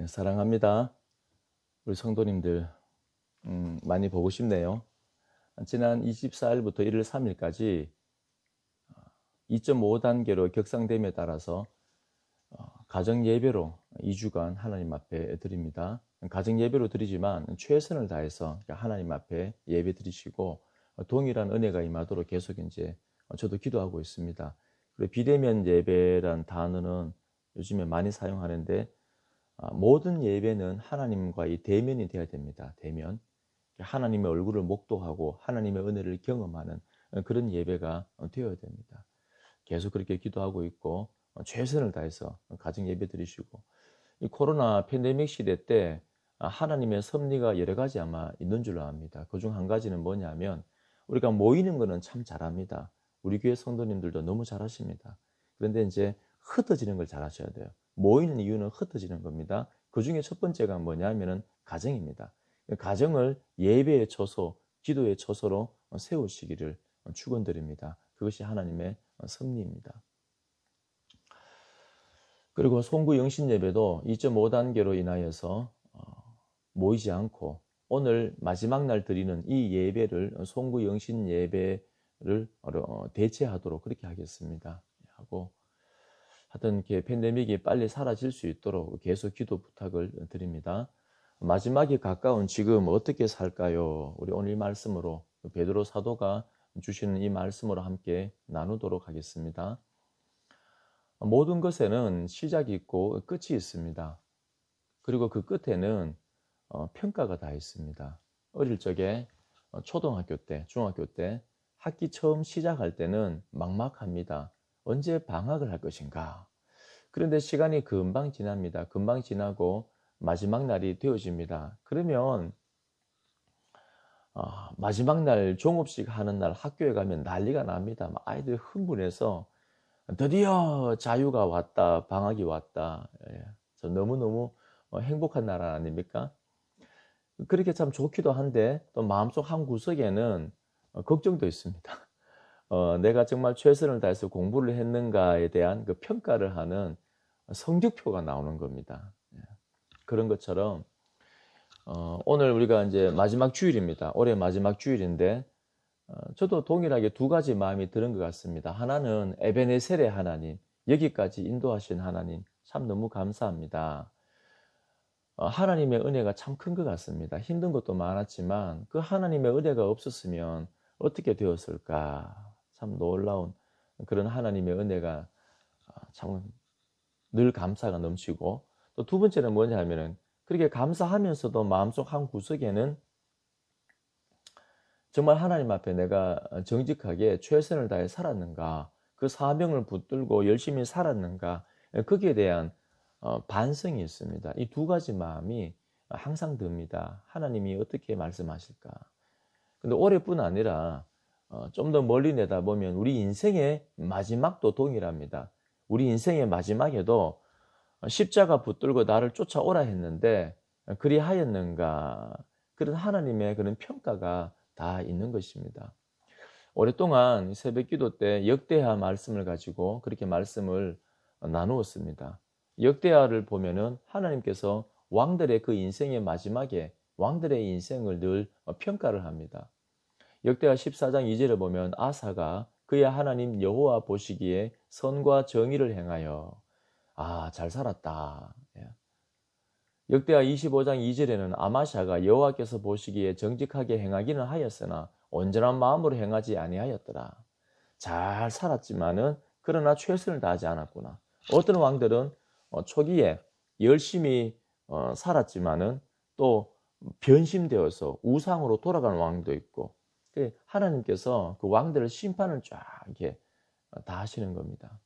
사랑합니다. 우리 성도님들 많이 보고 싶네요. 지난 24일부터 1월 3일까지 2.5단계로 격상됨에 따라서 가정 예배로 2주간 하나님 앞에 드립니다. 가정 예배로 드리지만 최선을 다해서 하나님 앞에 예배 드리시고 동일한 은혜가 임하도록 계속 이제 저도 기도하고 있습니다. 그리고 비대면 예배란 단어는 요즘에 많이 사용하는데 모든 예배는 하나님과의 대면이 되어야 됩니다. 대면. 하나님의 얼굴을 목도하고 하나님의 은혜를 경험하는 그런 예배가 되어야 됩니다. 계속 그렇게 기도하고 있고 최선을 다해서 가정 예배 드리시고, 이 코로나 팬데믹 시대 때 하나님의 섭리가 여러 가지 아마 있는 줄로 압니다. 그중 한 가지는 뭐냐면 우리가 모이는 거는 참 잘합니다. 우리 교회 성도님들도 너무 잘하십니다. 그런데 이제 흩어지는 걸 잘하셔야 돼요. 모이는 이유는 흩어지는 겁니다. 그 중에 첫 번째가 뭐냐면은 가정입니다. 가정을 예배의 처소, 기도의 처소로 세우시기를 축원드립니다. 그것이 하나님의 섭리입니다. 그리고 송구 영신 예배도 2.5단계로 인하여서 모이지 않고 오늘 마지막 날 드리는 이 예배를 송구 영신 예배를 대체하도록 그렇게 하겠습니다. 하고 하여튼 이렇게 팬데믹이 빨리 사라질 수 있도록 계속 기도 부탁을 드립니다. 마지막에 가까운 지금 어떻게 살까요? 우리 오늘 말씀으로 베드로 사도가 주시는 이 말씀으로 함께 나누도록 하겠습니다. 모든 것에는 시작이 있고 끝이 있습니다. 그리고 그 끝에는 평가가 다 있습니다. 어릴 적에 초등학교 때, 중학교 때 학기 처음 시작할 때는 막막합니다. 언제 방학을 할 것인가? 그런데 시간이 금방 지납니다. 금방 지나고 마지막 날이 되어집니다. 그러면 마지막 날 종업식 하는 날 학교에 가면 난리가 납니다. 아이들이 흥분해서 드디어 자유가 왔다, 방학이 왔다. 저 너무너무 행복한 나라 아닙니까? 그렇게 참 좋기도 한데 또 마음속 한 구석에는 걱정도 있습니다. 내가 정말 최선을 다해서 공부를 했는가에 대한 그 평가를 하는 성적표가 나오는 겁니다. 그런 것처럼 오늘 우리가 이제 마지막 주일입니다. 올해 마지막 주일인데 저도 동일하게 두 가지 마음이 드는 것 같습니다. 하나는 에베네셀의 하나님, 여기까지 인도하신 하나님, 참 너무 감사합니다. 하나님의 은혜가 참 큰 것 같습니다. 힘든 것도 많았지만 그 하나님의 은혜가 없었으면 어떻게 되었을까? 참 놀라운 그런 하나님의 은혜가 참 늘 감사가 넘치고, 또 두 번째는 뭐냐 하면은 그렇게 감사하면서도 마음속 한 구석에는 정말 하나님 앞에 내가 정직하게 최선을 다해 살았는가, 그 사명을 붙들고 열심히 살았는가, 거기에 대한 반성이 있습니다. 이 두 가지 마음이 항상 듭니다. 하나님이 어떻게 말씀하실까? 근데 올해뿐 아니라 좀 더 멀리 내다보면 우리 인생의 마지막도 동일합니다. 우리 인생의 마지막에도 십자가 붙들고 나를 쫓아오라 했는데 그리하였는가? 그런 하나님의 그런 평가가 다 있는 것입니다. 오랫동안 새벽기도 때 역대하 말씀을 가지고 그렇게 말씀을 나누었습니다. 역대하를 보면은 하나님께서 왕들의 그 인생의 마지막에 왕들의 인생을 늘 평가를 합니다. 역대하 14장 2절에 보면 아사가 그의 하나님 여호와 보시기에 선과 정의를 행하여 잘 살았다. 역대하 25장 2절에는 아마샤가 여호와께서 보시기에 정직하게 행하기는 하였으나 온전한 마음으로 행하지 아니하였더라. 잘 살았지만은 그러나 최선을 다하지 않았구나. 어떤 왕들은 초기에 열심히 살았지만은 또 변심되어서 우상으로 돌아가는 왕도 있고, 하나님께서 그 왕들을 심판을 쫙 이렇게 다 하시는 겁니다.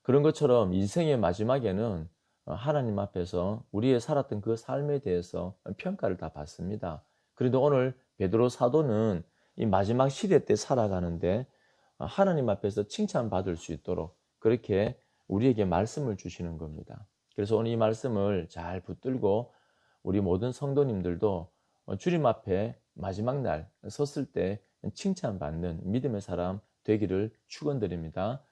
그런 것처럼 인생의 마지막에는 하나님 앞에서 우리의 살았던 그 삶에 대해서 평가를 다 받습니다. 그래도 오늘 베드로 사도는 이 마지막 시대 때 살아가는데 하나님 앞에서 칭찬받을 수 있도록 그렇게 우리에게 말씀을 주시는 겁니다. 그래서 오늘 이 말씀을 잘 붙들고 우리 모든 성도님들도 주님 앞에 마지막 날 섰을 때 칭찬받는 믿음의 사람 되기를 축원드립니다.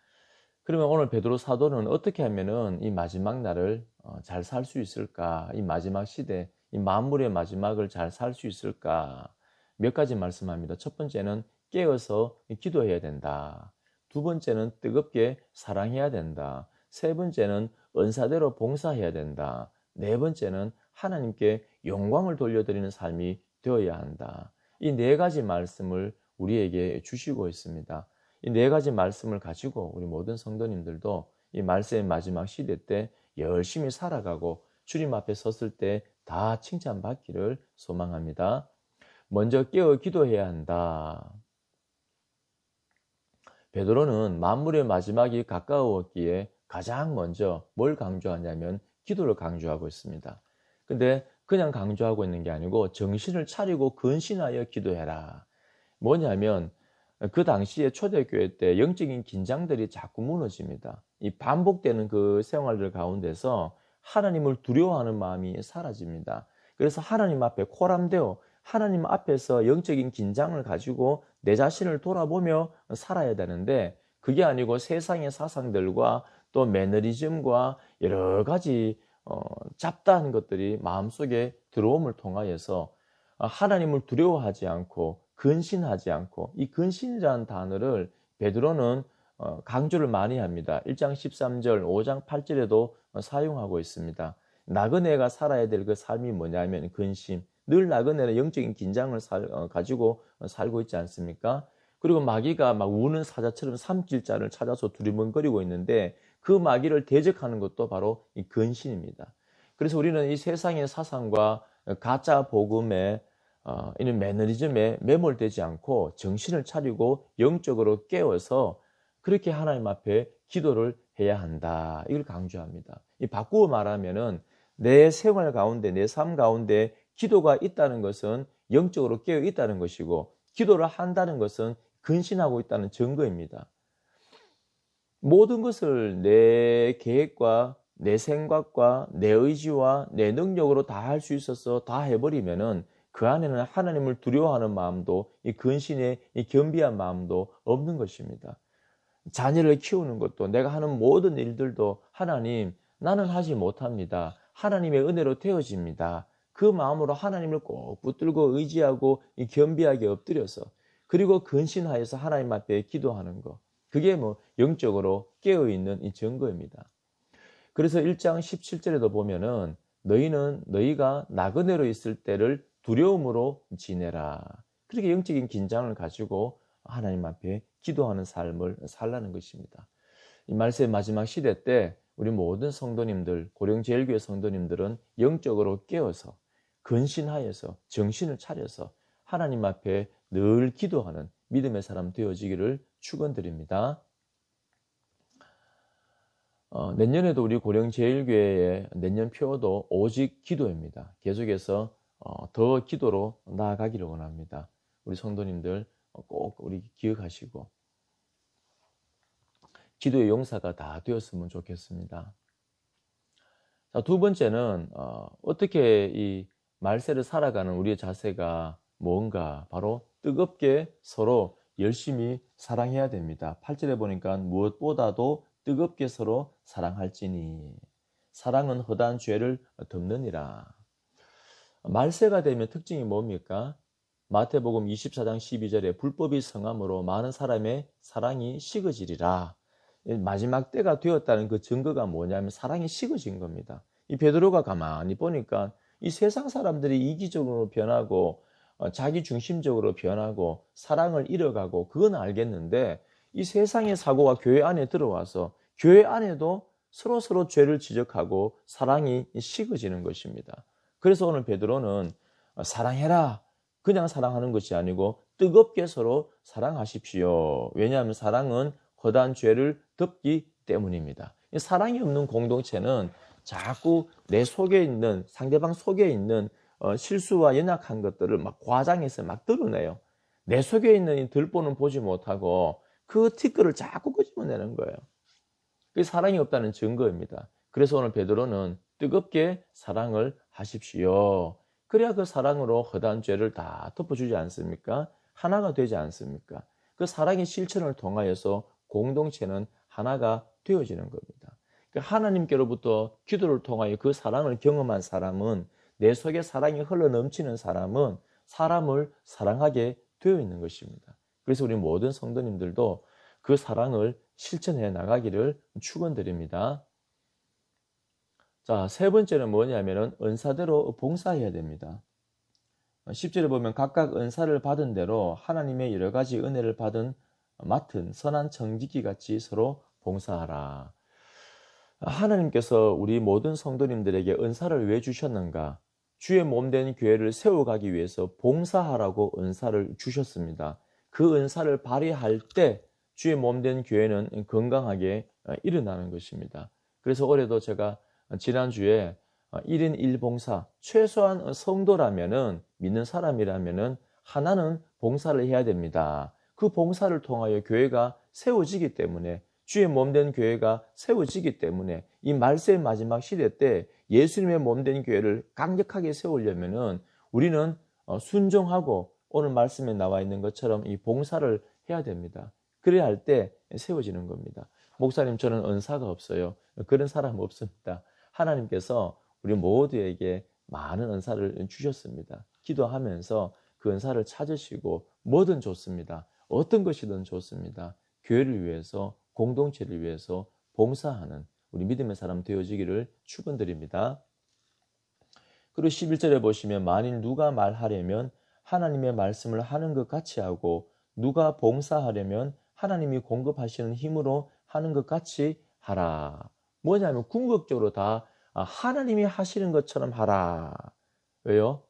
그러면 오늘 베드로 사도는 어떻게 하면은 이 마지막 날을 잘 살 수 있을까? 이 마지막 시대, 이 만물의 마지막을 잘 살 수 있을까? 몇 가지 말씀합니다. 첫 번째는 깨어서 기도해야 된다. 두 번째는 뜨겁게 사랑해야 된다. 세 번째는 은사대로 봉사해야 된다. 네 번째는 하나님께 영광을 돌려드리는 삶이 되어야 한다. 이 네 가지 말씀을 우리에게 주시고 있습니다. 이 네 가지 말씀을 가지고 우리 모든 성도님들도 이 말세의 마지막 시대 때 열심히 살아가고 주님 앞에 섰을 때 다 칭찬받기를 소망합니다. 먼저 깨어 기도해야 한다. 베드로는 만물의 마지막이 가까웠기에 가장 먼저 뭘 강조하냐면 기도를 강조하고 있습니다. 근데 그냥 강조하고 있는 게 아니고 정신을 차리고 근신하여 기도해라. 뭐냐면 그 당시에 초대교회 때 영적인 긴장들이 자꾸 무너집니다. 이 반복되는 그 생활들 가운데서 하나님을 두려워하는 마음이 사라집니다. 그래서 하나님 앞에 코람되어 하나님 앞에서 영적인 긴장을 가지고 내 자신을 돌아보며 살아야 되는데 그게 아니고 세상의 사상들과 또 매너리즘과 여러 가지 잡다한 것들이 마음속에 들어옴을 통하여서 하나님을 두려워하지 않고 근신하지 않고 이 근신이라는 단어를 베드로는 강조를 많이 합니다. 1장 13절, 5장 8절에도 사용하고 있습니다. 나그네가 살아야 될 그 삶이 뭐냐면 근심. 늘 나그네는 영적인 긴장을 가지고 살고 있지 않습니까? 그리고 마귀가 막 우는 사자처럼 삼킬자를 찾아서 두리번거리고 있는데 그 마귀를 대적하는 것도 바로 이 근신입니다. 그래서 우리는 이 세상의 사상과 가짜 복음에 이런 매너리즘에 매몰되지 않고 정신을 차리고 영적으로 깨워서 그렇게 하나님 앞에 기도를 해야 한다. 이걸 강조합니다. 이 바꾸어 말하면은 내 생활 가운데, 내 삶 가운데 기도가 있다는 것은 영적으로 깨어 있다는 것이고 기도를 한다는 것은 근신하고 있다는 증거입니다. 모든 것을 내 계획과 내 생각과 내 의지와 내 능력으로 다 할 수 있어서 다 해버리면은 그 안에는 하나님을 두려워하는 마음도 이 근신의 이 겸비한 마음도 없는 것입니다. 자녀를 키우는 것도 내가 하는 모든 일들도 하나님 나는 하지 못합니다. 하나님의 은혜로 되어집니다. 그 마음으로 하나님을 꼭 붙들고 의지하고 이 겸비하게 엎드려서 그리고 근신하여서 하나님 앞에 기도하는 것. 그게 뭐 영적으로 깨어있는 이 증거입니다. 그래서 1장 17절에도 보면은 너희가 나그네로 있을 때를 두려움으로 지내라. 그렇게 영적인 긴장을 가지고 하나님 앞에 기도하는 삶을 살라는 것입니다. 이 말세의 마지막 시대 때 우리 모든 성도님들, 고령제일교회 성도님들은 영적으로 깨어서 근신하여서 정신을 차려서 하나님 앞에 늘 기도하는 믿음의 사람 되어지기를 축원드립니다. 내년에도 우리 고령제일교회의 내년 표도 오직 기도입니다. 계속해서 더 기도로 나아가기를 원합니다. 우리 성도님들 꼭 우리 기억하시고 기도의 용사가 다 되었으면 좋겠습니다. 자, 두 번째는 어떻게 이 말세를 살아가는 우리의 자세가 뭔가 바로 뜨겁게 서로 열심히 사랑해야 됩니다. 8절에 보니까 무엇보다도 뜨겁게 서로 사랑할지니 사랑은 허다한 죄를 덮느니라. 말세가 되면 특징이 뭡니까? 마태복음 24장 12절에 불법이 성함으로 많은 사람의 사랑이 식어지리라. 마지막 때가 되었다는 그 증거가 뭐냐면 사랑이 식어진 겁니다. 이 베드로가 가만히 보니까 이 세상 사람들이 이기적으로 변하고 자기 중심적으로 변하고 사랑을 잃어가고 그건 알겠는데 이 세상의 사고가 교회 안에 들어와서 교회 안에도 서로 죄를 지적하고 사랑이 식어지는 것입니다. 그래서 오늘 베드로는 사랑해라. 그냥 사랑하는 것이 아니고 뜨겁게 서로 사랑하십시오. 왜냐하면 사랑은 허다한 죄를 덮기 때문입니다. 사랑이 없는 공동체는 자꾸 내 속에 있는 상대방 속에 있는 실수와 연약한 것들을 막 과장해서 막 드러내요. 내 속에 있는 이 들보는 보지 못하고 그 티끌을 자꾸 끄집어내는 거예요. 그게 사랑이 없다는 증거입니다. 그래서 오늘 베드로는 뜨겁게 사랑을 하십시오. 그래야 그 사랑으로 허다한 죄를 다 덮어주지 않습니까? 하나가 되지 않습니까? 그 사랑의 실천을 통하여서 공동체는 하나가 되어지는 겁니다. 그러니까 하나님께로부터 기도를 통하여 그 사랑을 경험한 사람은, 내 속에 사랑이 흘러넘치는 사람은 사람을 사랑하게 되어 있는 것입니다. 그래서 우리 모든 성도님들도 그 사랑을 실천해 나가기를 축원드립니다. 자, 세 번째는 뭐냐면은 은사대로 봉사해야 됩니다. 10절에 보면 각각 은사를 받은 대로 하나님의 여러 가지 은혜를 맡은 선한 청지기 같이 서로 봉사하라. 하나님께서 우리 모든 성도님들에게 은사를 왜 주셨는가? 주의 몸된 교회를 세워가기 위해서 봉사하라고 은사를 주셨습니다. 그 은사를 발휘할 때 주의 몸된 교회는 건강하게 일어나는 것입니다. 그래서 올해도 제가 지난주에 1인 1봉사, 최소한 성도라면은, 믿는 사람이라면은 하나는 봉사를 해야 됩니다. 그 봉사를 통하여 교회가 세워지기 때문에, 주의 몸된 교회가 세워지기 때문에, 이 말세의 마지막 시대 때 예수님의 몸된 교회를 강력하게 세우려면은 우리는 순종하고 오늘 말씀에 나와 있는 것처럼 이 봉사를 해야 됩니다. 그래야 할 때 세워지는 겁니다. 목사님, 저는 은사가 없어요. 그런 사람 없습니다. 하나님께서 우리 모두에게 많은 은사를 주셨습니다. 기도하면서 그 은사를 찾으시고 뭐든 좋습니다. 어떤 것이든 좋습니다. 교회를 위해서, 공동체를 위해서 봉사하는 우리 믿음의 사람 되어지기를 축원드립니다. 그리고 11절에 보시면 만일 누가 말하려면 하나님의 말씀을 하는 것 같이 하고, 누가 봉사하려면 하나님이 공급하시는 힘으로 하는 것 같이 하라. 뭐냐면 궁극적으로 다 하나님이 하시는 것처럼 하라. 왜요?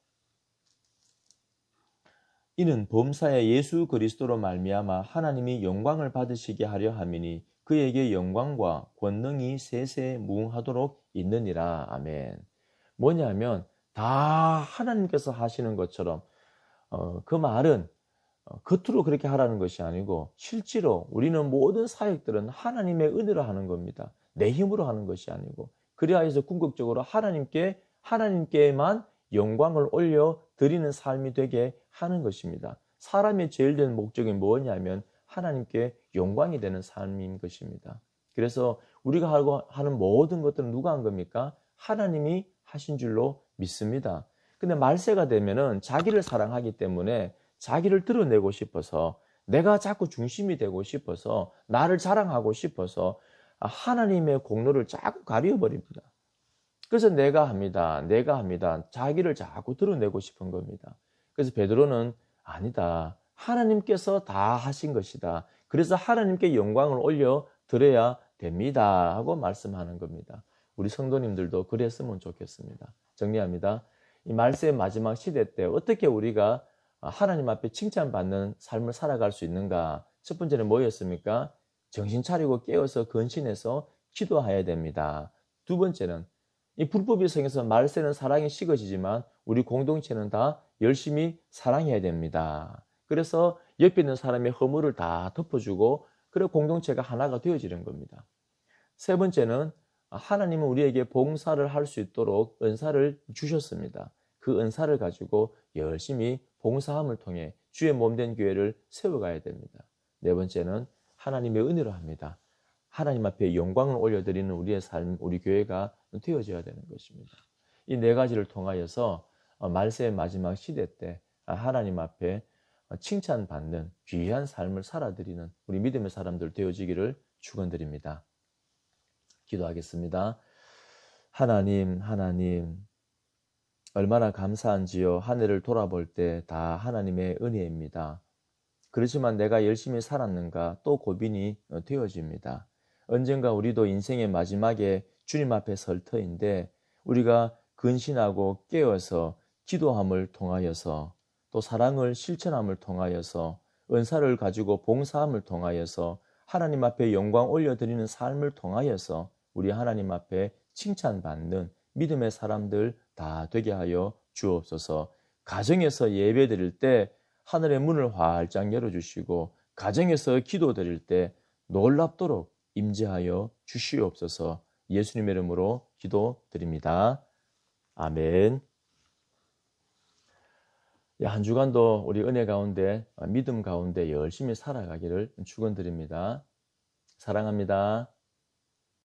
이는 범사에 예수 그리스도로 말미암아 하나님이 영광을 받으시게 하려 함이니 그에게 영광과 권능이 세세 무궁하도록 있느니라. 아멘. 뭐냐면 다 하나님께서 하시는 것처럼, 그 말은 겉으로 그렇게 하라는 것이 아니고 실제로 우리는 모든 사역들은 하나님의 은혜로 하는 겁니다. 내 힘으로 하는 것이 아니고, 그래야 해서 궁극적으로 하나님께만 영광을 올려 드리는 삶이 되게 하는 것입니다. 사람의 제일 된 목적이 뭐냐면 하나님께 영광이 되는 삶인 것입니다. 그래서 우리가 하는 모든 것들은 누가 한 겁니까? 하나님이 하신 줄로 믿습니다. 근데 말세가 되면은 자기를 사랑하기 때문에 자기를 드러내고 싶어서, 내가 자꾸 중심이 되고 싶어서, 나를 자랑하고 싶어서 하나님의 공로를 자꾸 가려버립니다. 그래서 내가 합니다. 자기를 자꾸 드러내고 싶은 겁니다. 그래서 베드로는 아니다. 하나님께서 다 하신 것이다. 그래서 하나님께 영광을 올려 드려야 됩니다. 하고 말씀하는 겁니다. 우리 성도님들도 그랬으면 좋겠습니다. 정리합니다. 이 말세의 마지막 시대 때 어떻게 우리가 하나님 앞에 칭찬받는 삶을 살아갈 수 있는가? 첫 번째는 뭐였습니까? 정신 차리고 깨어서 근신해서 기도해야 됩니다. 두 번째는 이 불법의 성에서 말세는 사랑이 식어지지만 우리 공동체는 다 열심히 사랑해야 됩니다. 그래서 옆에 있는 사람의 허물을 다 덮어주고, 그래 공동체가 하나가 되어지는 겁니다. 세 번째는 하나님은 우리에게 봉사를 할 수 있도록 은사를 주셨습니다. 그 은사를 가지고 열심히 봉사함을 통해 주의 몸된 교회를 세워가야 됩니다. 네 번째는 하나님의 은혜로 합니다. 하나님 앞에 영광을 올려드리는 우리의 삶, 우리 교회가 되어져야 되는 것입니다. 이 네 가지를 통하여서 말세의 마지막 시대 때 하나님 앞에 칭찬받는 귀한 삶을 살아드리는 우리 믿음의 사람들 되어지기를 축원드립니다. 기도하겠습니다. 하나님, 얼마나 감사한지요. 한 해를 돌아볼 때 다 하나님의 은혜입니다. 그렇지만 내가 열심히 살았는가 또 고민이 되어집니다. 언젠가 우리도 인생의 마지막에 주님 앞에 설 터인데, 우리가 근신하고 깨어서 기도함을 통하여서, 또 사랑을 실천함을 통하여서, 은사를 가지고 봉사함을 통하여서, 하나님 앞에 영광 올려드리는 삶을 통하여서 우리 하나님 앞에 칭찬받는 믿음의 사람들 다 되게 하여 주옵소서. 가정에서 예배 드릴 때 하늘의 문을 활짝 열어주시고, 가정에서 기도 드릴 때 놀랍도록 임재하여 주시옵소서. 예수님의 이름으로 기도드립니다. 아멘. 한 주간도 우리 은혜 가운데, 믿음 가운데 열심히 살아가기를 축원드립니다. 사랑합니다.